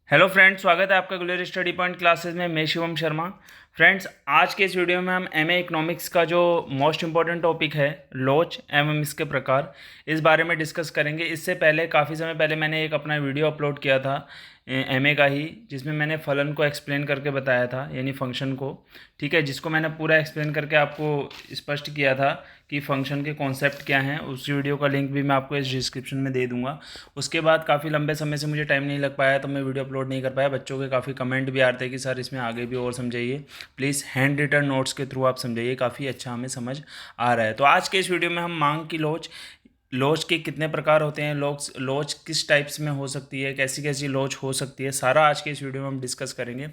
Hello friends, स्वागत है आपका ग्लोरी स्टडी पॉइंट क्लासेस में। मैं शिवम शर्मा। फ्रेंड्स, आज के इस वीडियो में हम एमए इकोनॉमिक्स का जो मोस्ट इंपॉर्टेंट टॉपिक है लोच एवं इसके प्रकार, इस बारे में डिस्कस करेंगे। इससे पहले काफ़ी समय पहले मैंने एक अपना वीडियो अपलोड किया था एमए का ही, जिसमें मैंने फलन को एक्सप्लेन करके बताया था, यानी फंक्शन को। ठीक है, जिसको मैंने पूरा एक्सप्लेन करके आपको स्पष्ट किया था कि फंक्शन के कॉन्सेप्ट क्या हैं। उस वीडियो का लिंक भी मैं आपको इस डिस्क्रिप्शन में दे दूंगा। उसके बाद काफ़ी लंबे समय से मुझे टाइम नहीं लग पाया, तो मैं वीडियो अपलोड नहीं कर पाया। बच्चों के काफ़ी कमेंट भी आ रहे थे कि सर इसमें आगे भी और समझाइए, प्लीज़ हैंड रिटन नोट्स के थ्रू आप समझाइए, काफ़ी अच्छा हमें समझ आ रहा है। तो आज के इस वीडियो में हम मांग की लोच, लोच के कितने प्रकार होते हैं, लोच किस टाइप्स में हो सकती है, कैसी कैसी लोच हो सकती है, सारा आज के इस वीडियो में हम डिस्कस करेंगे।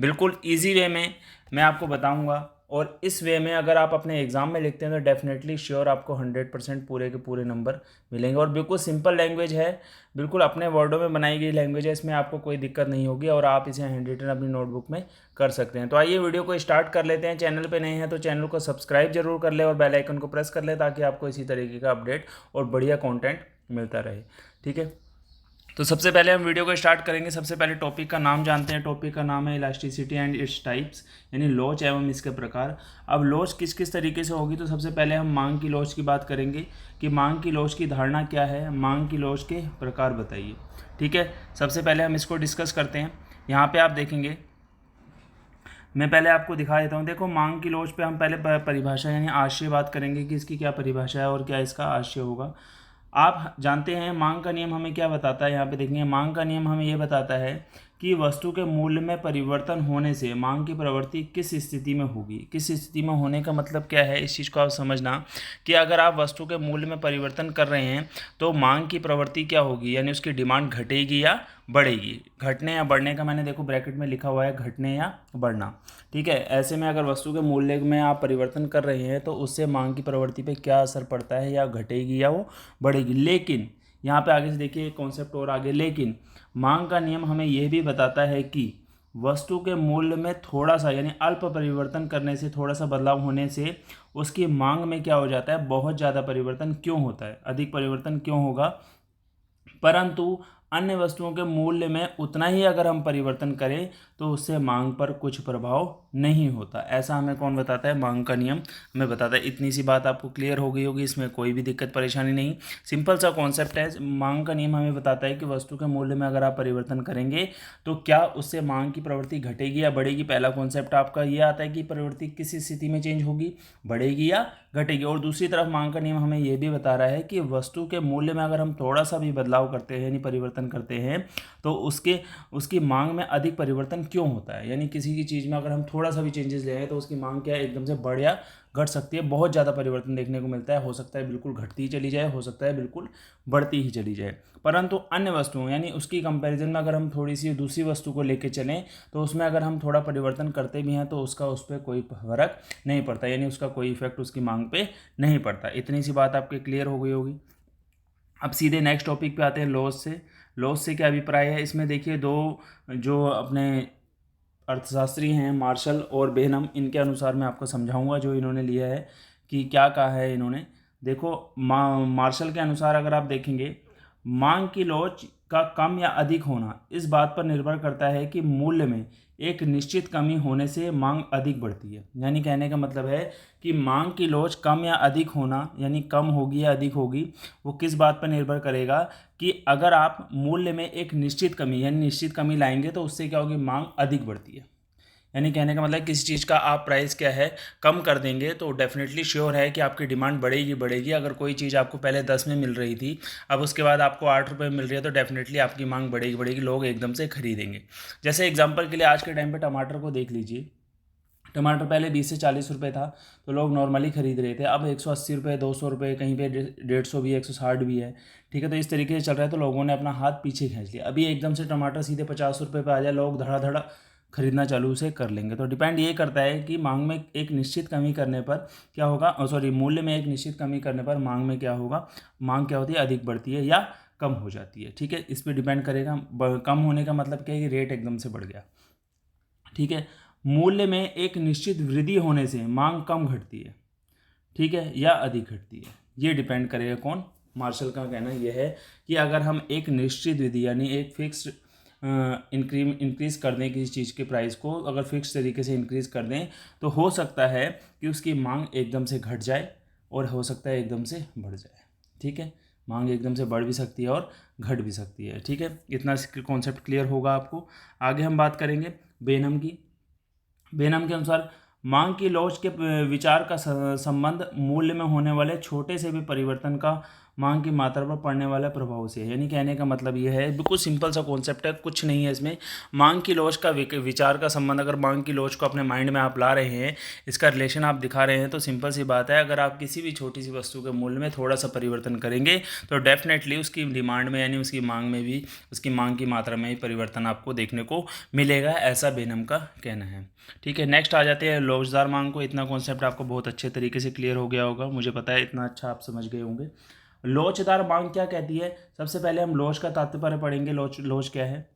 बिल्कुल ईजी वे में मैं आपको बताऊंगा, और इस वे में अगर आप अपने एग्ज़ाम में लिखते हैं तो डेफिनेटली श्योर आपको 100% पूरे के पूरे नंबर मिलेंगे। और बिल्कुल सिंपल लैंग्वेज है, बिल्कुल अपने वर्डों में बनाई गई लैंग्वेज है, इसमें आपको कोई दिक्कत नहीं होगी और आप इसे हैंड रिटन अपनी नोटबुक में कर सकते हैं। तो आइए वीडियो को स्टार्ट कर लेते हैं। चैनल पे नए हैं तो चैनल को सब्सक्राइब जरूर कर ले और बेल आइकन को प्रेस कर ले, ताकि आपको इसी तरीके का अपडेट और बढ़िया कंटेंट मिलता रहे। ठीक है, तो सबसे पहले हम वीडियो को स्टार्ट करेंगे। सबसे पहले टॉपिक का नाम जानते हैं। टॉपिक का नाम है इलास्टिसिटी एंड इट्स टाइप्स, यानी लोच एवं इसके प्रकार। अब लोच किस किस तरीके से होगी, तो सबसे पहले हम मांग की लोच की बात करेंगे कि मांग की लोच की धारणा क्या है, मांग की लोच के प्रकार बताइए। ठीक है, सबसे पहले हम इसको डिस्कस करते हैं। यहाँ पे आप देखेंगे, मैं पहले आपको दिखा देता हूँ। देखो, मांग की लोच पे हम पहले परिभाषा यानी आशय बात करेंगे कि इसकी क्या परिभाषा है और क्या इसका आशय होगा। आप जानते हैं मांग का नियम हमें क्या बताता है। यहाँ पे देखेंगे, मांग का नियम हमें ये बताता है कि वस्तु के मूल्य में परिवर्तन होने से मांग की प्रवृत्ति किस स्थिति में होगी। किस स्थिति में होने का मतलब क्या है, इस चीज़ को आप समझना कि अगर आप वस्तु के मूल्य में परिवर्तन कर रहे हैं तो मांग की प्रवृत्ति क्या होगी, यानी उसकी डिमांड घटेगी या बढ़ेगी। घटने या बढ़ने का मैंने देखो ब्रैकेट में लिखा हुआ है, घटने या बढ़ना। ठीक है, ऐसे में अगर वस्तु के मूल्य में आप परिवर्तन कर रहे हैं तो उससे मांग की प्रवृत्ति पे क्या असर पड़ता है, या घटेगी या वो बढ़ेगी। लेकिन यहाँ पे आगे से देखिए कॉन्सेप्ट और आगे, लेकिन मांग का नियम हमें यह भी बताता है कि वस्तु के मूल्य में थोड़ा सा यानी अल्प परिवर्तन करने से, थोड़ा सा बदलाव होने से उसकी मांग में क्या हो जाता है, बहुत ज़्यादा परिवर्तन क्यों होता है, अधिक परिवर्तन क्यों होगा। परंतु अन्य वस्तुओं के मूल्य में उतना ही अगर हम परिवर्तन करें तो उससे मांग पर कुछ प्रभाव नहीं होता। ऐसा हमें कौन बताता है, मांग का नियम हमें बताता है। इतनी सी बात आपको क्लियर हो गई होगी, इसमें कोई भी दिक्कत परेशानी नहीं, सिंपल सा कॉन्सेप्ट है। मांग का नियम हमें बताता है कि वस्तु के मूल्य में अगर आप परिवर्तन करेंगे तो क्या उससे मांग की प्रवृत्ति घटेगी या बढ़ेगी। पहला कॉन्सेप्ट आपका ये आता है कि प्रवृत्ति किस स्थिति में चेंज होगी, बढ़ेगी या घटेगी। और दूसरी तरफ मांग का नियम हमें यह भी बता रहा है कि वस्तु के मूल्य में अगर हम थोड़ा सा भी बदलाव करते हैं यानी परिवर्तन करते हैं तो उसकी मांग में अधिक परिवर्तन क्यों होता है। यानी किसी की चीज़ में अगर हम थोड़ा सा भी चेंजेस ले आए तो उसकी मांग क्या है, एकदम से बढ़ या घट सकती है। बहुत ज़्यादा परिवर्तन देखने को मिलता है, हो सकता है बिल्कुल घटती ही चली जाए, हो सकता है बिल्कुल बढ़ती ही चली जाए। परंतु अन्य वस्तुओं यानी उसकी कंपैरिजन में अगर हम थोड़ी सी दूसरी वस्तु को लेके चलें तो उसमें अगर हम थोड़ा परिवर्तन करते भी हैं तो उसका उस पर कोई फर्क नहीं पड़ता, यानी उसका कोई इफेक्ट उसकी मांग पे नहीं पड़ता। इतनी सी बात आपके क्लियर हो गई होगी। अब सीधे नेक्स्ट टॉपिक पे आते हैं, लॉस से। लॉस से क्या अभिप्राय है, इसमें देखिए दो जो अपने अर्थशास्त्री हैं, मार्शल और बेहनम, इनके अनुसार मैं आपको समझाऊंगा जो इन्होंने लिया है कि क्या कहा है इन्होंने। देखो, मार्शल के अनुसार अगर आप देखेंगे, मांग की लोच का कम या अधिक होना इस बात पर निर्भर करता है कि मूल्य में एक निश्चित कमी होने से मांग अधिक बढ़ती है। यानी कहने का मतलब है कि मांग की लोच कम या अधिक होना, यानी कम होगी या अधिक होगी, वो किस बात पर निर्भर करेगा कि अगर आप मूल्य में एक निश्चित कमी यानी निश्चित कमी लाएंगे तो उससे क्या होगी, मांग अधिक बढ़ती है। यानी कहने का मतलब किसी चीज़ का आप प्राइस क्या है कम कर देंगे तो डेफिनेटली श्योर है कि आपकी डिमांड बढ़ेगी बढ़ेगी। अगर कोई चीज़ आपको पहले 10 में मिल रही थी, अब उसके बाद आपको 8 रुपये में मिल रही है, तो डेफिनेटली आपकी मांग बढ़ेगी बढ़ेगी, लोग एकदम से खरीदेंगे। जैसे एग्जाम्पल के लिए आज के टाइम पे टमाटर को देख लीजिए। टमाटर पहले 20 से 40 रुपये था तो लोग नॉर्मली खरीद रहे थे, अब 180 रुपये, 200 रुपये, कहीं पे 150 भी, 160 भी है। ठीक है, तो इस तरीके से चल रहा है, तो लोगों ने अपना हाथ पीछे खींच लिया। अभी एकदम से टमाटर सीधे 50 रुपये पे आ जाए, लोग धड़ाधड़ खरीदना चालू से कर लेंगे। तो डिपेंड ये करता है कि मांग में एक निश्चित कमी करने पर क्या होगा, सॉरी, मूल्य में एक निश्चित कमी करने पर मांग में क्या होगा, मांग क्या होती है, अधिक बढ़ती है या कम हो जाती है। ठीक है, इस पर डिपेंड करेगा। कम होने का मतलब क्या है कि रेट एकदम से बढ़ गया। ठीक है, मूल्य में एक निश्चित वृद्धि होने से मांग कम घटती है, ठीक है, या अधिक घटती है। ये डिपेंड करेगा कौन, मार्शल का कहना यह है कि अगर हम एक निश्चित विधि यानी एक फिक्स्ड इंक्रीज़ कर दें किसी चीज़ के प्राइस को, अगर फिक्स तरीके से इंक्रीज़ कर दें तो हो सकता है कि उसकी मांग एकदम से घट जाए और हो सकता है एकदम से बढ़ जाए। ठीक है, मांग एकदम से बढ़ भी सकती है और घट भी सकती है। ठीक है, इतना कॉन्सेप्ट क्लियर होगा आपको। आगे हम बात करेंगे बेनम की। बेनम के अनुसार मांग की लॉज के विचार का संबंध मूल्य में होने वाले छोटे से भी परिवर्तन का मांग की मात्रा पर पड़ने वाले प्रभाव से है। यानी कहने का मतलब ये है, बिल्कुल सिंपल सा कॉन्सेप्ट है, कुछ नहीं है इसमें। मांग की लॉज का विचार का संबंध, अगर मांग की लॉज को अपने माइंड में आप ला रहे हैं, इसका रिलेशन आप दिखा रहे हैं, तो सिंपल सी बात है, अगर आप किसी भी छोटी सी वस्तु के मूल्य में थोड़ा सा परिवर्तन करेंगे तो डेफिनेटली उसकी डिमांड में यानी उसकी मांग में भी, उसकी मांग की मात्रा में भी परिवर्तन आपको देखने को मिलेगा, ऐसा बेनम का कहना है। ठीक है, नेक्स्ट आ जाते हैं लोचदार मांग को। इतना कॉन्सेप्ट आपको बहुत अच्छे तरीके से क्लियर हो गया होगा, मुझे पता है इतना अच्छा आप समझ गए होंगे। लोचदार मांग क्या कहती है? सबसे पहले हम लोच का तात्पर्य पढ़ेंगे। लोच क्या है?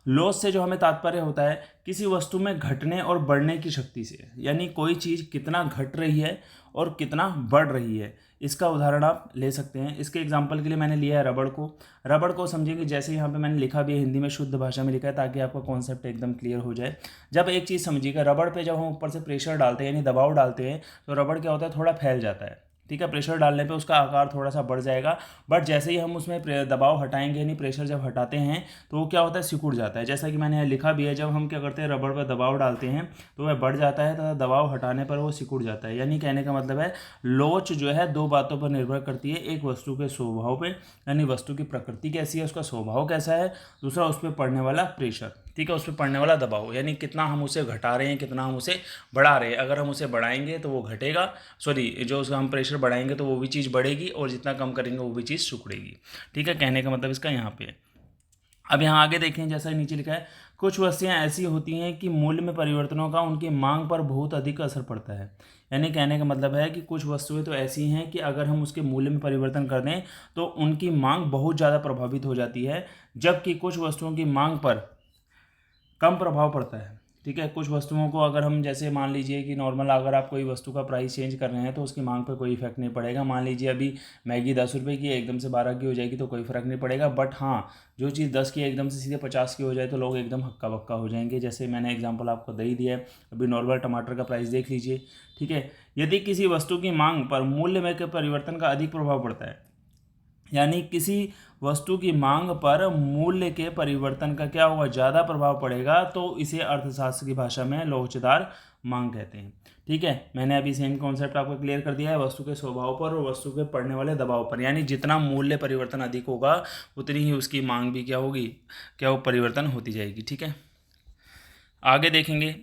लोच से जो हमें तात्पर्य होता है किसी वस्तु में घटने और बढ़ने की शक्ति से, यानी कोई चीज़ कितना घट रही है और कितना बढ़ रही है। इसका उदाहरण आप ले सकते हैं। इसके एग्जाम्पल के लिए मैंने लिया है रबड़ को। रबड़ को समझेंगे जैसे यहाँ पे मैंने लिखा भी है, हिंदी में शुद्ध भाषा में लिखा है ताकि आपका कॉन्सेप्ट एकदम क्लियर हो जाए। जब एक चीज़ समझिएगा, रबड़ पे जब हम ऊपर से प्रेशर डालते हैं यानी दबाव डालते हैं तो रबड़ क्या होता है, थोड़ा फैल जाता है। ठीक है, प्रेशर डालने पे उसका आकार थोड़ा सा बढ़ जाएगा, बट जैसे ही हम उसमें दबाव हटाएंगे यानी प्रेशर जब हटाते हैं तो वो क्या होता है, सिकुड़ जाता है। जैसा कि मैंने यहाँ लिखा भी है, जब हम क्या करते हैं रबड़ पर दबाव डालते हैं तो वह बढ़ जाता है तथा दबाव हटाने पर वो सिकुड़ जाता है। यानी कहने का मतलब है लोच जो है दो बातों पर निर्भर करती है, एक वस्तु के स्वभाव पे यानी वस्तु की प्रकृति कैसी है, उसका स्वभाव कैसा है, दूसरा उस पर पड़ने वाला प्रेशर। ठीक है, उस पर पड़ने वाला दबाव, यानी कितना हम उसे घटा रहे हैं, कितना हम उसे बढ़ा रहे हैं। अगर हम उसे बढ़ाएंगे तो वो घटेगा, सॉरी जो उसका हम प्रेशर बढ़ाएंगे तो वो भी चीज़ बढ़ेगी और जितना कम करेंगे वो भी चीज़ सिकुड़ेगी। ठीक है, कहने का मतलब इसका यहाँ पे है। अब यहाँ आगे देखें, जैसा नीचे लिखा है, कुछ वस्तुएं ऐसी होती हैं कि मूल्य में परिवर्तनों का उनकी मांग पर बहुत अधिक असर पड़ता है। यानी कहने का मतलब है कि कुछ वस्तुएं तो ऐसी हैं कि अगर हम उसके मूल्य में परिवर्तन कर दें तो उनकी मांग बहुत ज़्यादा प्रभावित हो जाती है, जबकि कुछ वस्तुओं की मांग पर कम प्रभाव पड़ता है। ठीक है, कुछ वस्तुओं को अगर हम जैसे मान लीजिए कि नॉर्मल अगर आप कोई वस्तु का प्राइस चेंज कर रहे हैं तो उसकी मांग पर कोई इफेक्ट नहीं पड़ेगा। मान लीजिए अभी मैगी 10 रुपये की एकदम से 12 की हो जाएगी तो कोई फ़र्क नहीं पड़ेगा, बट हाँ जो चीज़ 10 की एकदम से सीधे 50 की हो जाए तो लोग एकदम हक्का बक्का हो जाएंगे। जैसे मैंने एग्जाम्पल आपको दे ही दिया है, अभी नॉर्मल टमाटर का प्राइस देख लीजिए। ठीक है, यदि किसी वस्तु की मांग पर मूल्य में के परिवर्तन का अधिक प्रभाव पड़ता है, यानी किसी वस्तु की मांग पर मूल्य के परिवर्तन का क्या होगा, ज़्यादा प्रभाव पड़ेगा, तो इसे अर्थशास्त्र की भाषा में लोचदार मांग कहते हैं। ठीक है, मैंने अभी सेम कॉन्सेप्ट आपको क्लियर कर दिया है, वस्तु के स्वभाव पर और वस्तु के पड़ने वाले दबाव पर, यानी जितना मूल्य परिवर्तन अधिक होगा उतनी ही उसकी मांग भी क्या होगी, क्या वो परिवर्तन होती जाएगी। ठीक है, आगे देखेंगे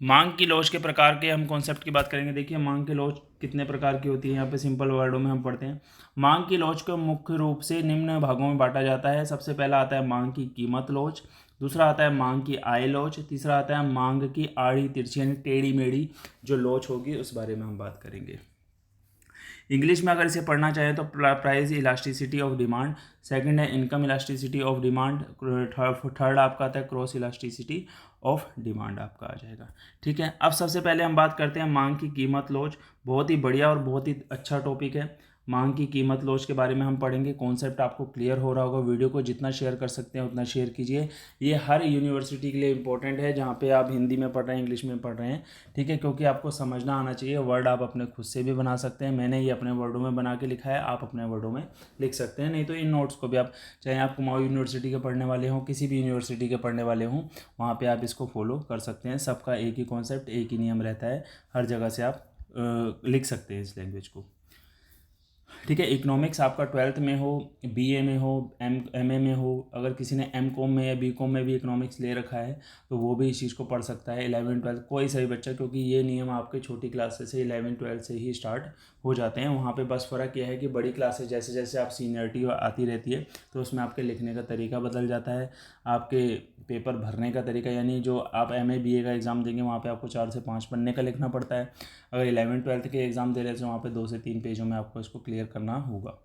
मांग की लोच के प्रकार के हम कॉन्सेप्ट की बात करेंगे। देखिए मांग की लोच कितने प्रकार की होती है, यहाँ पे सिंपल वर्डों में हम पढ़ते हैं। मांग की लोच को मुख्य रूप से निम्न भागों में बांटा जाता है। सबसे पहला आता है मांग की कीमत लोच, दूसरा आता है मांग की आय लोच, तीसरा आता है मांग की आड़ी तिरछी यानी टेढ़ी मेढ़ी जो लोच होगी, उस बारे में हम बात करेंगे। इंग्लिश में अगर इसे पढ़ना चाहें तो price elasticity of demand, second है income elasticity of demand, third आपका आता है क्रॉस इलास्टिसिटी ऑफ डिमांड आपका आ जाएगा। ठीक है, अब सबसे पहले हम बात करते हैं मांग की कीमत लोच। बहुत ही बढ़िया और बहुत ही अच्छा टॉपिक है। मांग की कीमत लोच के बारे में हम पढ़ेंगे। कॉन्सेप्ट आपको क्लियर हो रहा होगा, वीडियो को जितना शेयर कर सकते हैं उतना शेयर कीजिए। ये हर यूनिवर्सिटी के लिए इंपॉर्टेंट है जहाँ पे आप हिंदी में पढ़ रहे हैं, इंग्लिश में पढ़ रहे हैं। ठीक है, क्योंकि आपको समझना आना चाहिए। वर्ड आप अपने खुद से भी बना सकते हैं, मैंने ये अपने वर्डों में बना के लिखा है, आप अपने वर्डों में लिख सकते हैं। नहीं तो इन नोट्स को भी आप, चाहे आप कुमाऊं यूनिवर्सिटी के पढ़ने वाले हों, किसी भी यूनिवर्सिटी के पढ़ने वाले हों, वहाँ पर आप इसको फॉलो कर सकते हैं। सबका एक ही कॉन्सेप्ट, एक ही नियम रहता है, हर जगह से आप लिख सकते हैं इस लैंग्वेज को। ठीक है, इकोनॉमिक्स आपका 12th में हो, बीए में हो, एमए में हो, अगर किसी ने एमकॉम में या बीकॉम में भी इकोनॉमिक्स ले रखा है तो वो भी इस चीज़ को पढ़ सकता है। 11 12 कोई सही बच्चा, क्योंकि ये नियम आपके छोटी क्लासेस से 11 12 से ही स्टार्ट हो जाते हैं। वहाँ पे बस फ़र्क यह है कि बड़ी क्लासेस जैसे जैसे आप सीनियरिटी आती रहती है तो उसमें आपके लिखने का तरीका बदल जाता है, आपके पेपर भरने का तरीका, यानी जो आप एमए बीए का एग्ज़ाम देंगे वहाँ पे आपको 4 से 5 पन्ने का लिखना पड़ता है। अगर 11 12 के एग्ज़ाम दे रहे हैं तो वहाँ पे 2 से 3 पेजों में आपको इसको क्लियर करना होगा।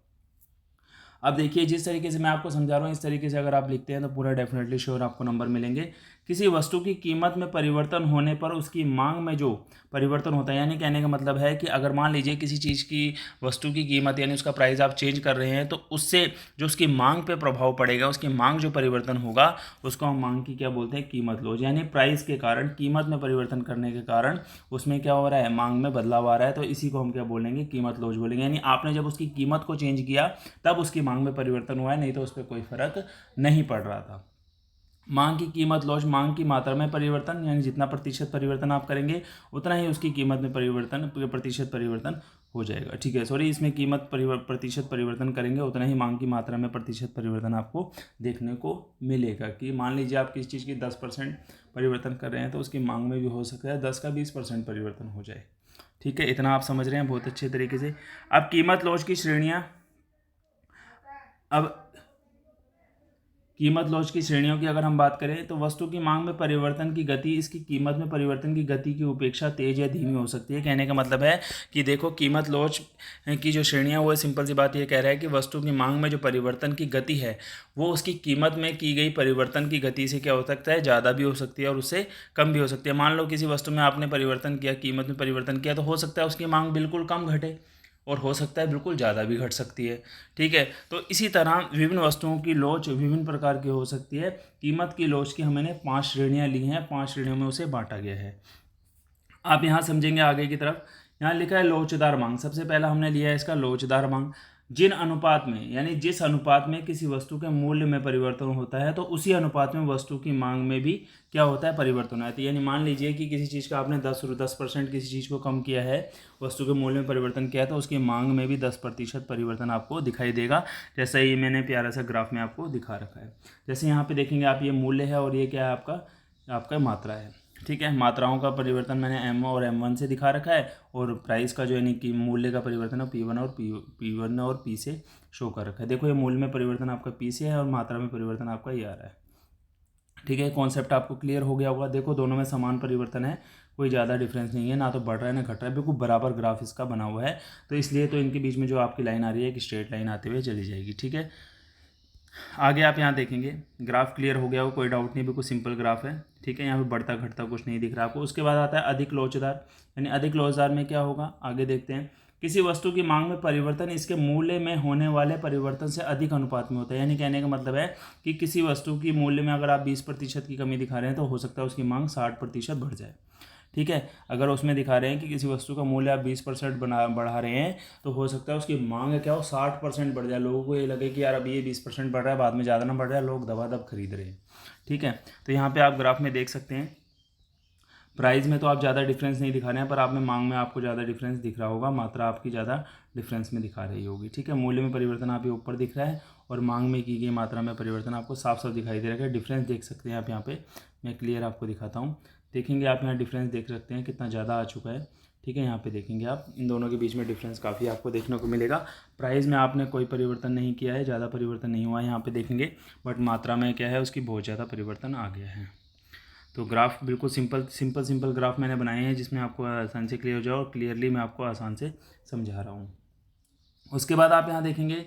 अब देखिए जिस तरीके से मैं आपको समझा रहा हूँ इस तरीके से अगर आप लिखते हैं तो पूरा डेफिनेटली श्योर आपको नंबर मिलेंगे। किसी वस्तु की कीमत में परिवर्तन होने पर उसकी मांग में जो परिवर्तन होता है, यानी कहने का मतलब है कि अगर मान लीजिए किसी चीज़ की वस्तु की कीमत यानी उसका प्राइस आप चेंज कर रहे हैं तो उससे जो उसकी मांग पे प्रभाव पड़ेगा, उसकी मांग जो परिवर्तन होगा उसको हम मांग की क्या बोलते हैं, कीमत लॉज। यानी प्राइस के कारण, कीमत में परिवर्तन करने के कारण उसमें क्या हो रहा है, मांग में बदलाव आ रहा है, तो इसी को हम क्या बोलेंगे, कीमत लॉज बोलेंगे। यानी आपने जब उसकी कीमत को चेंज किया तब उसकी मांग में परिवर्तन हुआ है, नहीं तो उस पर कोई फर्क नहीं पड़ रहा था। मांग की कीमत लॉज, मांग की मात्रा में परिवर्तन, यानी जितना प्रतिशत परिवर्तन आप करेंगे उतना ही उसकी कीमत में प्रतिशत परिवर्तन हो जाएगा। ठीक है, सॉरी, इसमें कीमत प्रतिशत परिवर्तन करेंगे उतना ही मांग की मात्रा में प्रतिशत परिवर्तन आपको देखने को मिलेगा। कि मान लीजिए आप किसी चीज़ की 10% परिवर्तन कर रहे हैं तो उसकी मांग में भी हो सकता है 10 का 20% परिवर्तन हो जाए। ठीक है, इतना आप समझ रहे हैं बहुत अच्छे तरीके से। अब कीमत लॉज की श्रेणियाँ, अब कीमत लॉज की श्रेणियों की अगर हम बात करें तो वस्तु की मांग में परिवर्तन की गति इसकी कीमत में परिवर्तन की गति की उपेक्षा तेज या धीमी हो सकती है। कहने का मतलब है कि देखो कीमत लॉज की जो श्रेणियां वो सिंपल सी बात ये कह रहा है कि वस्तु की मांग में जो परिवर्तन की गति है वो उसकी कीमत में की गई परिवर्तन की गति से क्या हो सकता है, ज़्यादा भी हो सकती है और उससे कम भी हो सकती है। मान लो किसी वस्तु में आपने परिवर्तन किया, कीमत में परिवर्तन किया, तो हो सकता है उसकी मांग बिल्कुल कम घटे और हो सकता है बिल्कुल ज़्यादा भी घट सकती है। ठीक है, तो इसी तरह विभिन्न वस्तुओं की लोच विभिन्न प्रकार की हो सकती है। कीमत की लोच की हमने 5 श्रेणियाँ ली हैं, 5 श्रेणियों में उसे बांटा गया है। आप यहाँ समझेंगे आगे की तरफ, यहाँ लिखा है लोचदार मांग। सबसे पहला हमने लिया है इसका लोचदार मांग। जिन अनुपात में, यानी जिस अनुपात में किसी वस्तु के मूल्य में परिवर्तन होता है तो उसी अनुपात में वस्तु की मांग में भी क्या होता है, परिवर्तन होता है। यानी मान लीजिए कि किसी चीज़ का आपने 10% किसी चीज़ को कम किया है, वस्तु के मूल्य में परिवर्तन किया है, तो उसकी मांग में भी 10% परिवर्तन आपको दिखाई देगा। जैसा ये मैंने प्यारा सा ग्राफ में आपको दिखा रखा है। जैसे यहाँ पे देखेंगे आप, ये मूल्य है और ये क्या है, आपका मात्रा है। ठीक है, मात्राओं का परिवर्तन मैंने M और M1 से दिखा रखा है और प्राइस का जो यानी कि मूल्य का परिवर्तन है P1 और P से शो कर रखा है। देखो ये मूल्य में परिवर्तन आपका P से है और मात्रा में परिवर्तन आपका ये आ रहा है। ठीक है, कॉन्सेप्ट आपको क्लियर हो गया होगा। देखो दोनों में समान परिवर्तन है, कोई ज़्यादा डिफरेंस नहीं है, ना तो बढ़ रहा है ना घट रहा है, बिल्कुल बराबर ग्राफ इसका बना हुआ है। तो इसलिए तो इनके बीच में जो आपकी लाइन आ रही है एक स्ट्रेट लाइन आते हुए चली जाएगी। ठीक है, आगे आप यहाँ देखेंगे ग्राफ क्लियर हो गया हो, कोई डाउट नहीं, बिल्कुल सिंपल ग्राफ है। ठीक है, यहाँ पे बढ़ता घटता कुछ नहीं दिख रहा आपको। उसके बाद आता है अधिक लोचदार, यानी अधिक लोचदार में क्या होगा, आगे देखते हैं। किसी वस्तु की मांग में परिवर्तन इसके मूल्य में होने वाले परिवर्तन से अधिक अनुपात में होता है। यानी कहने का मतलब है कि किसी वस्तु की मूल्य में अगर आप 20% की कमी दिखा रहे हैं तो हो सकता है उसकी मांग 60% बढ़ जाए। ठीक है, अगर उसमें दिखा रहे हैं कि किसी वस्तु का मूल्य आप 20% बढ़ा रहे हैं तो हो सकता है उसकी मांग क्या हो, 60% बढ़ जाए। लोगों को ये लगे कि यार अभी ये 20% बढ़ रहा है, बाद में ज़्यादा ना बढ़ रहा है, लोग दबादब खरीद रहे हैं। ठीक है, तो यहाँ पे आप ग्राफ में देख सकते हैं, प्राइस में तो आप ज़्यादा डिफरेंस नहीं दिखा रहे हैं, पर आप में मांग में आपको ज़्यादा डिफरेंस दिख रहा होगा, मात्रा आपकी ज़्यादा डिफरेंस में दिखा रही होगी। ठीक है, मूल्य में परिवर्तन आप ये ऊपर दिख रहा है और मांग में की गई मात्रा में परिवर्तन आपको साफ साफ दिखाई दे रहा है। डिफरेंस देख सकते हैं आप यहाँ पे, मैं क्लियर आपको दिखाता हूँ। देखेंगे आप यहाँ डिफरेंस देख सकते हैं कितना ज़्यादा आ चुका है। ठीक है, यहाँ पे देखेंगे आप, इन दोनों के बीच में डिफरेंस काफ़ी आपको देखने को मिलेगा। प्राइस में आपने कोई परिवर्तन नहीं किया है, ज़्यादा परिवर्तन नहीं हुआ है यहाँ पे देखेंगे, बट मात्रा में क्या है, उसकी बहुत ज़्यादा परिवर्तन आ गया है। तो ग्राफ बिल्कुल सिंपल ग्राफ मैंने बनाए हैं जिसमें आपको आसान से क्लियर हो जाए और क्लियरली मैं आपको आसान से समझा रहा हूँ। उसके बाद आप यहाँ देखेंगे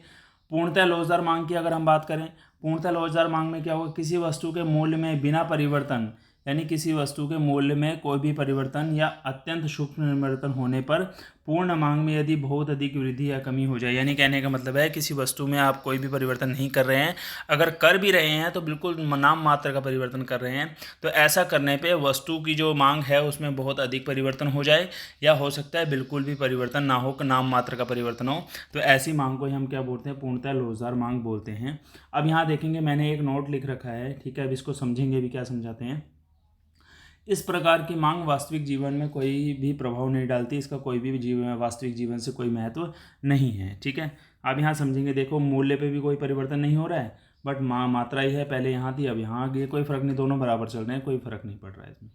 पूर्णतः लोचदार मांग की अगर हम बात करें, पूर्णतः लोचदार मांग में क्या होगा, किसी वस्तु के मूल्य में बिना परिवर्तन, यानी किसी वस्तु के मूल्य में कोई भी परिवर्तन या अत्यंत सूक्ष्म परिवर्तन होने पर पूर्ण मांग में यदि बहुत अधिक वृद्धि या कमी हो जाए। यानी कहने का मतलब है किसी वस्तु में आप कोई भी परिवर्तन नहीं कर रहे हैं, अगर कर भी रहे हैं तो बिल्कुल नाम मात्र का परिवर्तन कर रहे हैं, तो ऐसा करने पे वस्तु की जो मांग है उसमें बहुत अधिक परिवर्तन हो जाए या हो सकता है बिल्कुल भी परिवर्तन ना हो, नाम मात्र का परिवर्तन हो, तो ऐसी मांग को हम क्या बोलते हैं, पूर्णतः लोचदार मांग बोलते हैं। अब यहाँ देखेंगे मैंने एक नोट लिख रखा है। ठीक है, अब इसको समझेंगे भी, क्या समझाते हैं। इस प्रकार की मांग वास्तविक जीवन में कोई भी प्रभाव नहीं डालती, इसका कोई भी वास्तविक जीवन से कोई महत्व नहीं है। ठीक है, आप यहाँ समझेंगे, देखो मूल्य पे भी कोई परिवर्तन नहीं हो रहा है, बट मात्रा ही है, पहले यहाँ थी अब यहाँ आ गई, कोई फर्क नहीं, दोनों बराबर चल रहे हैं, कोई फर्क नहीं पड़ रहा है इसमें।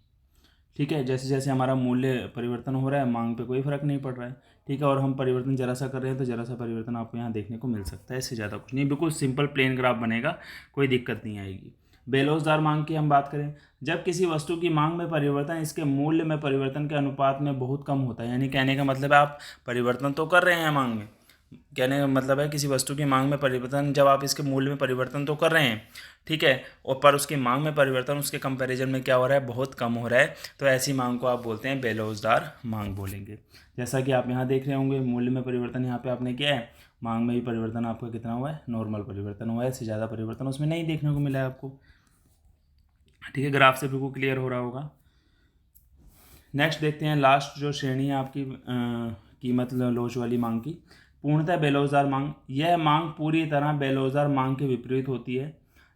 ठीक है, जैसे जैसे हमारा मूल्य परिवर्तन हो रहा है, मांग पे कोई फर्क नहीं पड़ रहा है। ठीक है, और हम परिवर्तन जरा सा कर रहे हैं तो जरा सा परिवर्तन आपको यहाँ देखने को मिल सकता है, इससे ज़्यादा कुछ नहीं, बिल्कुल सिंपल प्लेन ग्राफ बनेगा, कोई दिक्कत नहीं आएगी। बेलोचदार मांग की हम बात करें, जब किसी वस्तु की मांग में परिवर्तन इसके मूल्य में परिवर्तन के अनुपात में बहुत कम होता है। यानी कहने का मतलब है आप परिवर्तन तो कर रहे हैं मांग में, कहने का मतलब है किसी वस्तु की मांग में परिवर्तन, जब आप इसके मूल्य में परिवर्तन तो कर रहे हैं, ठीक है, और पर उसकी मांग में परिवर्तन उसके कंपैरिजन में क्या हो रहा है, बहुत कम हो रहा है, तो ऐसी मांग को आप बोलते हैं बेलौजदार मांग बोलेंगे। जैसा कि आप यहाँ देख रहे होंगे मूल्य में परिवर्तन यहाँ पे आपने किया है, मांग में भी परिवर्तन आपका कितना हुआ है, नॉर्मल परिवर्तन हुआ है, इससे ज़्यादा परिवर्तन उसमें नहीं देखने को मिला है आपको। ठीक है, ग्राफ से बिल्कुल क्लियर हो रहा होगा। नेक्स्ट देखते हैं लास्ट जो श्रेणी है आपकी कीमत लोच वाली मांग की, पूर्णतः बेलौजदार मांग। यह मांग पूरी तरह बेलौजदार मांग के विपरीत होती है।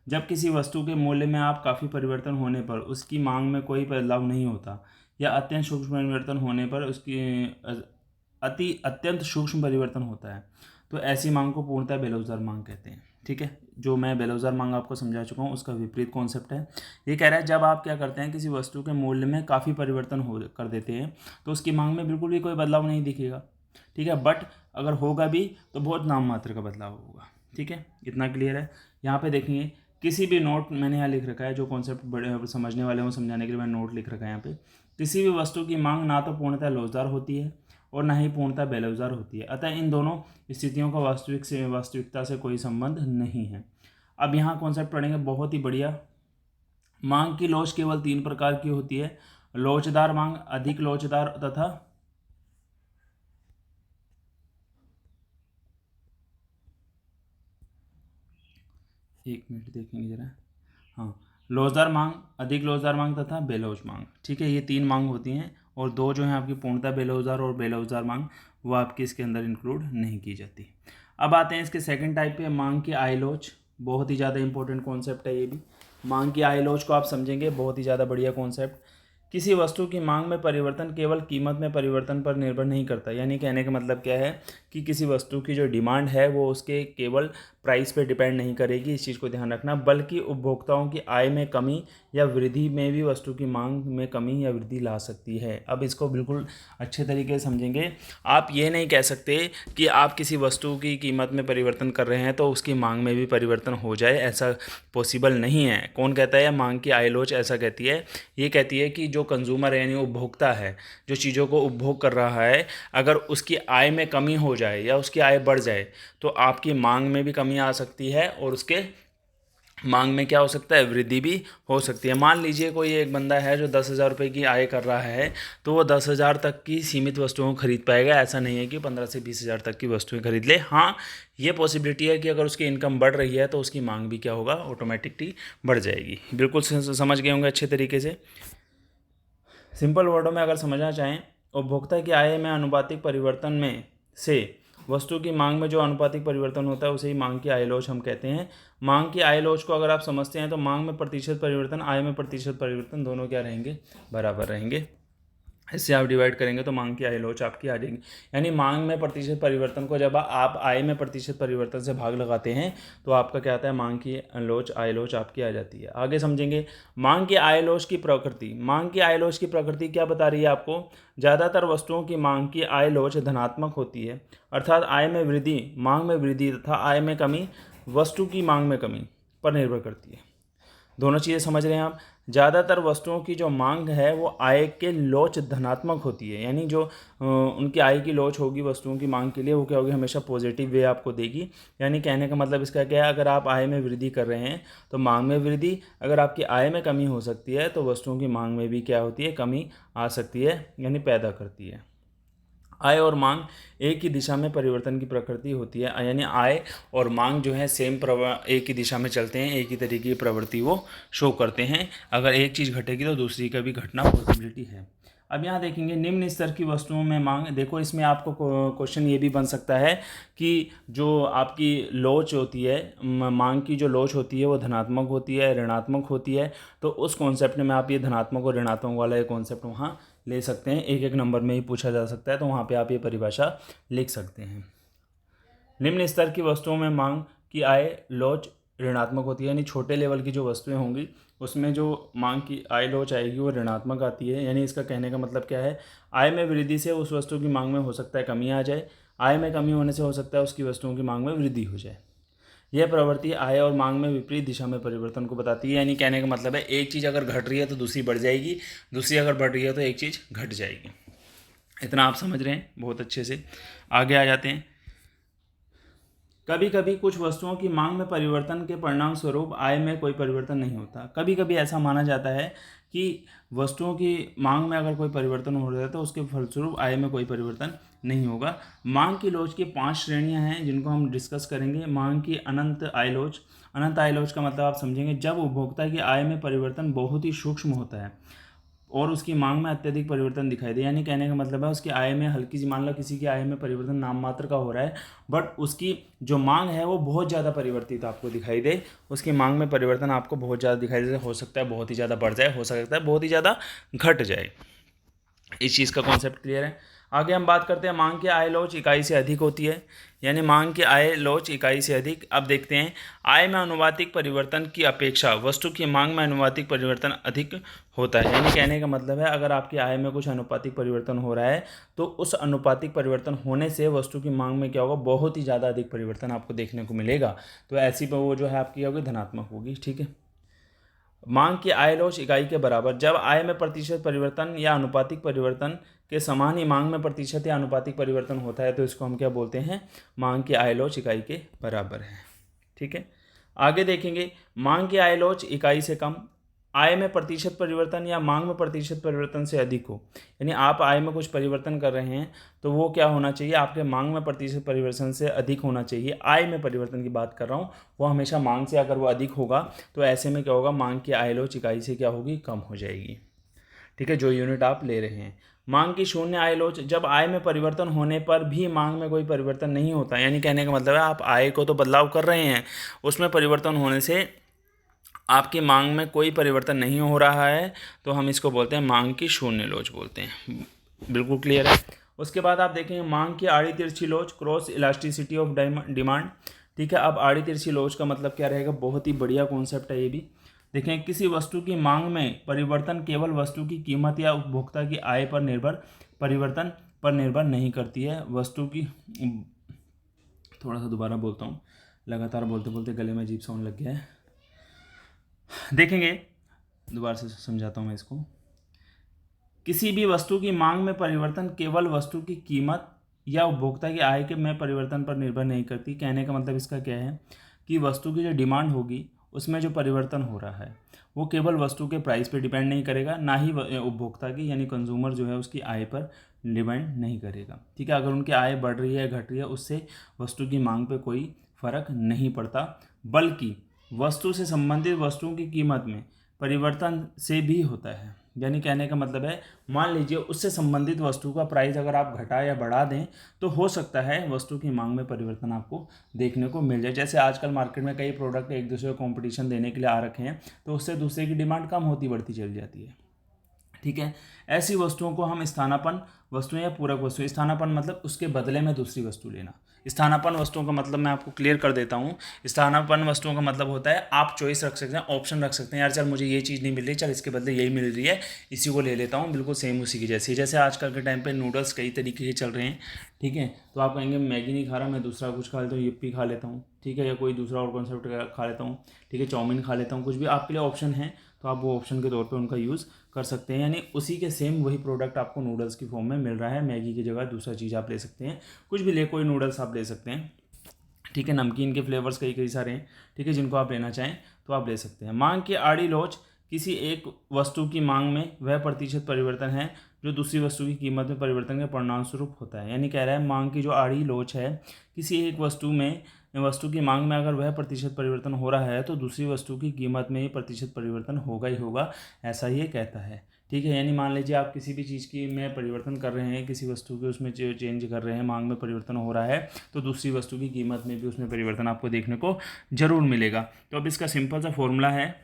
जब किसी वस्तु के मूल्य में आप काफ़ी परिवर्तन होने पर उसकी मांग में कोई बदलाव नहीं होता, या अत्यंत सूक्ष्म परिवर्तन होने पर उसकी अत्यंत सूक्ष्म परिवर्तन होता है, तो ऐसी मांग को पूर्णतः बेलौजदार मांग कहते हैं। ठीक है, जो मैं बेलौजदार मांग आपको समझा चुका हूँ उसका विपरीत कॉन्सेप्ट है। ये कह रहा है जब आप क्या करते हैं, किसी वस्तु के मूल्य में काफ़ी परिवर्तन हो कर देते हैं तो उसकी मांग में बिल्कुल भी कोई बदलाव नहीं दिखेगा। ठीक है, बट अगर होगा भी तो बहुत नाम मात्र का बदलाव होगा। ठीक है, इतना क्लियर है। यहाँ पे देखेंगे किसी भी नोट मैंने यहाँ लिख रखा है, जो कॉन्सेप्ट बड़े समझने वाले हों समझाने के लिए मैंने नोट लिख रखा है यहाँ पे। किसी भी वस्तु की मांग ना तो पूर्णतः लौजदार होती है और ना ही पूर्णतः बेलौजदार होती है, अतः इन दोनों स्थितियों का वास्तविकता से कोई संबंध नहीं है। अब यहाँ कॉन्सेप्ट पढ़ेंगे बहुत ही बढ़िया। मांग की लोच केवल 3 प्रकार की होती है, लोचदार मांग, अधिक लोचदार तथा एक मिनट देखेंगे जरा, हाँ, लोचदार मांग, अधिक लोचदार मांग तथा बेलौज मांग। ठीक है, ये 3 मांग होती हैं और 2 जो हैं आपकी पूर्णतः बेलौजदार और बेलौजदार मांग, वो आपकी इसके अंदर इंक्लूड नहीं की जाती। अब आते हैं इसके सेकंड टाइप पे, मांग की आय लोच। बहुत ही ज़्यादा इंपॉर्टेंट कॉन्सेप्ट है ये भी। मांग की आय लोच को आप समझेंगे, बहुत ही ज़्यादा बढ़िया कॉन्सेप्ट। किसी वस्तु की मांग में परिवर्तन केवल कीमत में परिवर्तन पर निर्भर नहीं करता, यानी कहने का मतलब क्या है कि किसी वस्तु की जो डिमांड है वो उसके केवल प्राइस पे डिपेंड नहीं करेगी, इस चीज़ को ध्यान रखना, बल्कि उपभोक्ताओं की आय में कमी या वृद्धि में भी वस्तु की मांग में कमी या वृद्धि ला सकती है। अब इसको बिल्कुल अच्छे तरीके से समझेंगे। आप ये नहीं कह सकते कि आप किसी वस्तु की कीमत में परिवर्तन कर रहे हैं तो उसकी मांग में भी परिवर्तन हो जाए, ऐसा पॉसिबल नहीं है। कौन कहता है? मांग की आय लोच ऐसा कहती है। ये कहती है कि जो कंज्यूमर है यानी उपभोक्ता है, जो चीज़ों को उपभोग कर रहा है, अगर उसकी आय में कमी हो जाए या उसकी आय बढ़ जाए तो आपकी मांग में भी कमी आ सकती है और उसके मांग में क्या हो सकता है, वृद्धि भी हो सकती है। मान लीजिए कोई एक बंदा है जो 10,000 रुपये की आय कर रहा है, तो वो 10,000 तक की सीमित वस्तुओं को खरीद पाएगा। ऐसा नहीं है कि 15 से 20,000 तक की वस्तुएं खरीद ले। हाँ, ये पॉसिबिलिटी है कि अगर उसकी इनकम बढ़ रही है तो उसकी मांग भी क्या होगा, ऑटोमेटिकली बढ़ जाएगी। बिल्कुल समझ गए होंगे अच्छे तरीके से। सिंपल वर्डों में अगर समझना चाहें, उपभोक्ता की आय में आनुपातिक परिवर्तन में से वस्तु की मांग में जो आनुपातिक परिवर्तन होता है उसे ही मांग की आय लोच हम कहते हैं। मांग की आय लोच को अगर आप समझते हैं तो मांग में प्रतिशत परिवर्तन, आय में प्रतिशत परिवर्तन दोनों क्या रहेंगे, बराबर रहेंगे। इससे आप डिवाइड करेंगे तो मांग की आय लोच आपकी आ जाएगी। यानी मांग में प्रतिशत परिवर्तन को जब आप आय में प्रतिशत परिवर्तन से भाग लगाते हैं तो आपका क्या आता है, मांग की लोच, आय लोच आपकी आ जाती है। आगे समझेंगे मांग की आय लोच की प्रकृति। मांग की आय लोच की प्रकृति क्या बता रही है आपको? ज़्यादातर वस्तुओं की मांग की आय लोच धनात्मक होती है, अर्थात आय में वृद्धि, मांग में वृद्धि तथा आय में कमी वस्तु की मांग में कमी पर निर्भर करती है। दोनों चीज़ें समझ रहे हैं आप? ज़्यादातर वस्तुओं की जो मांग है वो आय के लोच धनात्मक होती है, यानी जो उनकी आय की लोच होगी वस्तुओं की मांग के लिए वो क्या होगी, हमेशा पॉजिटिव वे आपको देगी। यानी कहने का मतलब इसका क्या है, अगर आप आय में वृद्धि कर रहे हैं तो मांग में वृद्धि, अगर आपकी आय में कमी हो सकती है तो वस्तुओं की मांग में भी क्या होती है, कमी आ सकती है, यानी पैदा करती है। आय और मांग एक ही दिशा में परिवर्तन की प्रकृति होती है, यानी आय और मांग जो है सेम एक ही दिशा में चलते हैं, एक ही तरीके की प्रवृत्ति वो शो करते हैं। अगर एक चीज़ घटेगी तो दूसरी का भी घटना पॉसिबिलिटी है। अब यहाँ देखेंगे निम्न स्तर की वस्तुओं में मांग। देखो इसमें आपको क्वेश्चन ये भी बन सकता है कि जो आपकी लोच होती है, मांग की जो लोच होती है वो धनात्मक होती है, ऋणात्मक होती है, तो उस कॉन्सेप्ट में आप ये धनात्मक और ऋणात्मक वाला ये कॉन्सेप्ट वहाँ ले सकते हैं। एक एक नंबर में ही पूछा जा सकता है, तो वहाँ पे आप ये परिभाषा लिख सकते हैं। निम्न स्तर की वस्तुओं में मांग की आय लोच ऋणात्मक होती है, यानी छोटे लेवल की जो वस्तुएं होंगी उसमें जो मांग की आय लोच आएगी वो ऋणात्मक आती है। यानी इसका कहने का मतलब क्या है, आय में वृद्धि से उस वस्तु की मांग में हो सकता है कमी आ जाए, आय में कमी होने से हो सकता है उसकी वस्तुओं की मांग में वृद्धि हो जाए। यह प्रवृत्ति आय और मांग में विपरीत दिशा में परिवर्तन को बताती है। यानी कहने का मतलब है एक चीज़ अगर घट रही है तो दूसरी बढ़ जाएगी, दूसरी अगर बढ़ रही है तो एक चीज़ घट जाएगी। इतना आप समझ रहे हैं बहुत अच्छे से। आगे आ जाते हैं। कभी कभी कुछ वस्तुओं की मांग में परिवर्तन के परिणाम स्वरूप आय में कोई परिवर्तन नहीं होता। कभी कभी ऐसा माना जाता है कि वस्तुओं की मांग में अगर कोई परिवर्तन हो रहा है तो उसके फलस्वरूप आय में कोई परिवर्तन नहीं होगा। मांग की लोच की 5 श्रेणियां हैं जिनको हम डिस्कस करेंगे। मांग की अनंत आय लोच। अनंत आय लोच का मतलब आप समझेंगे जब उपभोक्ता की आय में परिवर्तन बहुत ही सूक्ष्म होता है और उसकी मांग में अत्यधिक परिवर्तन दिखाई दे। यानी कहने का मतलब है उसकी आय में हल्की सी, मान लो किसी की आय में परिवर्तन नाम मात्र का हो रहा है, बट उसकी जो मांग है वो बहुत ज़्यादा परिवर्तित आपको दिखाई दे। उसकी मांग में परिवर्तन आपको बहुत ज़्यादा दिखाई दे, हो सकता है बहुत ही ज़्यादा बढ़ जाए, हो सकता है बहुत ही ज़्यादा घट जाए। इस चीज़ का कॉन्सेप्ट क्लियर है। आगे हम बात करते हैं मांग की आय लोच इकाई से अधिक होती है, यानी मांग की आय लोच इकाई से अधिक। अब देखते हैं, आय में अनुपातिक परिवर्तन की अपेक्षा वस्तु की मांग में अनुपातिक परिवर्तन अधिक होता है। यानी कहने का मतलब है अगर आपकी आय में कुछ अनुपातिक परिवर्तन हो रहा है तो उस अनुपातिक परिवर्तन होने से वस्तु की मांग में क्या होगा, बहुत ही ज़्यादा अधिक परिवर्तन आपको देखने को मिलेगा। तो ऐसी पर वो जो है आपकी होगी धनात्मक होगी। ठीक है। मांग की आय लोच इकाई के बराबर। जब आय में प्रतिशत परिवर्तन या अनुपातिक परिवर्तन के समान ही मांग में प्रतिशत या अनुपातिक परिवर्तन होता है तो इसको हम क्या बोलते हैं, मांग की आय लोच इकाई के बराबर है। ठीक है। आगे देखेंगे, मांग की आय लोच इकाई से कम। आय में प्रतिशत परिवर्तन या मांग में प्रतिशत परिवर्तन से अधिक हो, यानी आप आय में कुछ परिवर्तन कर रहे हैं तो वो क्या होना चाहिए, आपके मांग में प्रतिशत परिवर्तन से अधिक होना चाहिए। आय में परिवर्तन की बात कर रहा हूँ, वो हमेशा मांग से अगर वो अधिक होगा तो ऐसे में क्या होगा, मांग की आय लोच इकाई से क्या होगी, कम हो जाएगी। ठीक है, जो यूनिट आप ले रहे हैं। मांग की शून्य आय लोच। जब आय में परिवर्तन होने पर भी मांग में कोई परिवर्तन नहीं होता, यानी कहने का मतलब है आप आय को तो बदलाव कर रहे हैं, उसमें परिवर्तन होने से आपकी मांग में कोई परिवर्तन नहीं हो रहा है, तो हम इसको बोलते हैं मांग की शून्य लोच बोलते हैं। बिल्कुल क्लियर है। उसके बाद आप देखेंगे मांग की आड़ी तिरछी लोच, क्रॉस इलास्टिसिटी ऑफ डिमांड। ठीक है। अब आड़ी तिरछी लोच का मतलब क्या रहेगा, बहुत ही बढ़िया कॉन्सेप्ट है ये भी। देखें, किसी वस्तु की मांग में परिवर्तन केवल वस्तु की कीमत या उपभोक्ता की आय पर परिवर्तन पर निर्भर नहीं करती है। वस्तु की, थोड़ा सा दोबारा बोलता हूँ, लगातार बोलते बोलते गले में अजीब साउंड लग गया है। देखेंगे, दोबारा से समझाता हूँ मैं इसको। किसी भी वस्तु की मांग में परिवर्तन केवल वस्तु की कीमत या उपभोक्ता की आय के में परिवर्तन पर निर्भर नहीं करती। कहने का मतलब इसका क्या है कि वस्तु की जो डिमांड होगी उसमें जो परिवर्तन हो रहा है वो केवल वस्तु के प्राइस पे डिपेंड नहीं करेगा, ना ही उपभोक्ता की यानी कंज्यूमर जो है उसकी आय पर डिपेंड नहीं करेगा। ठीक है। अगर उनकी आय बढ़ रही है घट रही है उससे वस्तु की मांग पे कोई फर्क नहीं पड़ता, बल्कि वस्तु से संबंधित वस्तुओं की कीमत में परिवर्तन से भी होता है। यानी कहने का मतलब है, मान लीजिए उससे संबंधित वस्तु का प्राइस अगर आप घटा या बढ़ा दें तो हो सकता है वस्तु की मांग में परिवर्तन आपको देखने को मिल जाए। जैसे आजकल मार्केट में कई प्रोडक्ट एक दूसरे को कंपटीशन देने के लिए आ रखे हैं तो उससे दूसरे की डिमांड कम होती बढ़ती चली जाती है। ठीक है। ऐसी वस्तुओं को हम स्थानापन्न वस्तुएं या पूरक वस्तुएं, स्थानापन्न मतलब उसके बदले में दूसरी वस्तु लेना। स्थानापन्न वस्तुओं का मतलब मैं आपको क्लियर कर देता हूँ। स्थानापन्न वस्तुओं का मतलब होता है आप चॉइस रख सकते हैं, ऑप्शन रख सकते हैं, यार चल मुझे ये चीज़ नहीं मिल रही, चल इसके बदले यही मिल रही है, इसी को ले लेता हूँ, बिल्कुल सेम उसी की जैसे। जैसे आजकल के टाइम पे नूडल्स कई तरीके के चल रहे हैं। ठीक है। तो आप कहेंगे मैगी नहीं खा रहा, मैं दूसरा कुछ खा लेता हूँ, यिप्पी खा लेता हूँ। ठीक है। या कोई दूसरा और कॉन्सेप्ट खा लेता हूँ। ठीक है। चाउमीन खा लेता हूँ, कुछ भी आपके लिए ऑप्शन है तो आप वो ऑप्शन के तौर पे उनका यूज़ कर सकते हैं। यानी उसी के सेम वही प्रोडक्ट आपको नूडल्स की फॉर्म में मिल रहा है, मैगी की जगह दूसरा चीज़ आप ले सकते हैं, कुछ भी ले, कोई नूडल्स आप ले सकते हैं। ठीक है। नमकीन के फ्लेवर्स कई सारे हैं। ठीक है। जिनको आप लेना चाहें तो आप ले सकते हैं। मांग की आड़ी लोच। किसी एक वस्तु की मांग में वह प्रतिशत परिवर्तन है जो दूसरी वस्तु की कीमत में परिवर्तन के परिणाम स्वरूप होता है। यानी कह रहा है मांग की जो आड़ी लोच है, किसी एक वस्तु की मांग में अगर वह प्रतिशत परिवर्तन हो रहा है तो दूसरी वस्तु की कीमत में ही प्रतिशत परिवर्तन होगा ही होगा, ऐसा ये कहता है। ठीक है। यानी मान लीजिए आप किसी भी चीज़ की में परिवर्तन कर रहे हैं, किसी वस्तु के उसमें चेंज कर रहे हैं, मांग में परिवर्तन हो रहा है तो दूसरी वस्तु की कीमत में भी उसमें परिवर्तन आपको देखने को जरूर मिलेगा। तो अब इसका सिंपल सा फॉर्मूला है,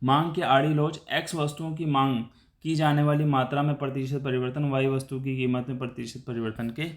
मांग की आड़ी लोच एक्स वस्तुओं की मांग की जाने वाली मात्रा में प्रतिशत परिवर्तन वाई वस्तु की कीमत में प्रतिशत परिवर्तन के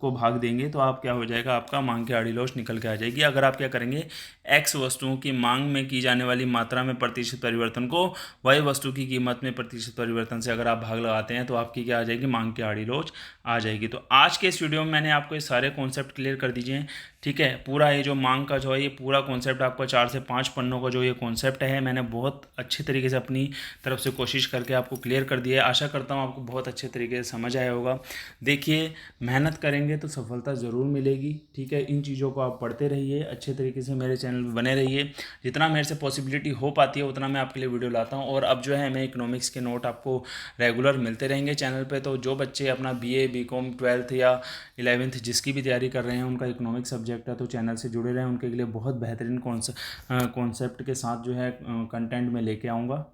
को भाग देंगे तो आप क्या हो जाएगा, आपका मांग की आड़ी लोच निकल के आ जाएगी। अगर आप क्या करेंगे, एक्स वस्तुओं की मांग में की जाने वाली मात्रा में प्रतिशत परिवर्तन को वाई वस्तु की कीमत में प्रतिशत परिवर्तन से अगर आप भाग लगाते हैं तो आपकी क्या आ जाएगी, मांग की आड़ी लोच आ जाएगी। तो आज के इस वीडियो में मैंने आपको ये सारे कॉन्सेप्ट क्लियर कर दीजिए। ठीक है। पूरा ये जो मांग का जो है ये पूरा कॉन्सेप्ट आपको 4 से 5 पन्नों का जो ये कॉन्सेप्ट है मैंने बहुत अच्छे तरीके से अपनी तरफ से कोशिश करके आपको क्लियर कर दिया है। आशा करता हूँ आपको बहुत अच्छे तरीके से समझ आया होगा। देखिए मेहनत करेंगे तो सफलता ज़रूर मिलेगी। ठीक है, इन चीज़ों को आप पढ़ते रहिए, अच्छे तरीके से मेरे चैनल पर बने रहिए। जितना मेरे से पॉसिबिलिटी हो पाती है उतना मैं आपके लिए वीडियो लाता हूँ। और अब जो है मैं इकोनॉमिक्स के नोट आपको रेगुलर मिलते रहेंगे चैनल पे। तो जो बच्चे अपना बीए, बीकॉम, 12th या 11th जिसकी भी तैयारी कर रहे हैं, उनका इकोनॉमिक्स सब्जेक्ट है, तो चैनल से जुड़े रहें। उनके लिए बहुत बेहतरीन कॉन्सेप्ट के साथ जो है कंटेंट में लेके आऊँगा।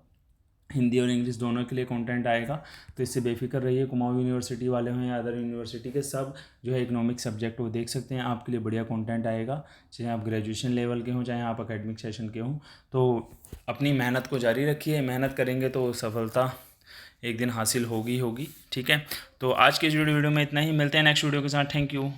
हिंदी और इंग्लिश दोनों के लिए कंटेंट आएगा, तो इससे बेफिक्र रहिए। कुमाऊं यूनिवर्सिटी वाले हों या अदर यूनिवर्सिटी के, सब जो है इकोनॉमिक सब्जेक्ट वो देख सकते हैं। आपके लिए बढ़िया कंटेंट आएगा, चाहे आप ग्रेजुएशन लेवल के हों, चाहे आप एकेडमिक सेशन के हों। तो अपनी मेहनत को जारी रखिए, मेहनत करेंगे तो सफलता एक दिन हासिल होगी होगी। ठीक है, तो आज के इस वीडियो में इतना ही, मिलते हैं नेक्स्ट वीडियो के साथ। Thank you.